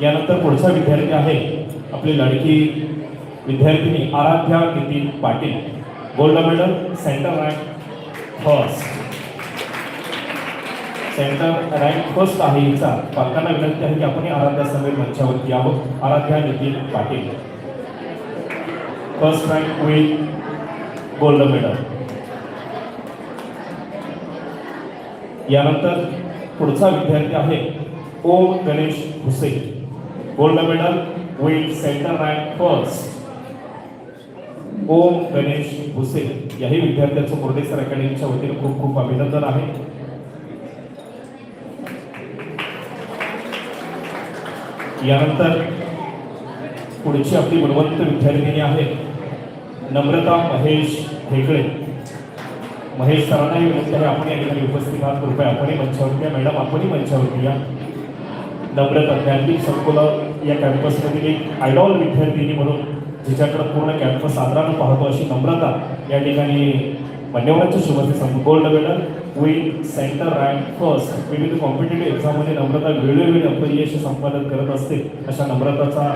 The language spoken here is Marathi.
यानंतर पुढचा विद्यार्थी आहे आपली लाडकी विद्यार्थिनी Aaradhya Nitin Patil, gold medal, centre rank first. Centre rank first आहे हिचा. पालकांना विनंती आहे की आपण आराध्या समेत मंचावरती आहोत. Aaradhya Nitin Patil, first rank with gold medal. यानंतर पुढचा विद्यार्थी आहे Om Ganesh Bhuse, gold medal with center rank first. Om Ganesh Bhuse याही विद्यार्थ्यांचं मुर्डेसर अकॅडमीच्या वतीने खूप खूप अभिनंदन आहे. यानंतर पुढची आपली गुणवंत विद्यार्थिनी आहे नम्रता महेश हेगळे. महेश सरांनाही विनंती आहे आपण या ठिकाणी उपस्थित आहात, कृपया आपणही मंचावरती या. मॅडम आपणही मंचावरती या. नम्रता ज्ञानदीप संकुल या कॅम्पसमधील एक आयडॉल विद्यार्थिनी म्हणून जिच्याकडे पूर्ण कॅम्पस आदरानं पाहतो अशी नम्रता या ठिकाणी मान्यवरांच्या शुभेच्छा सांगतो. Gold medal with center rank first. विविध कॉम्पिटेटिव्ह एक्झाममध्ये नम्रता वेळोवेळी अपयश संपादन करत असते. अशा नम्रताचा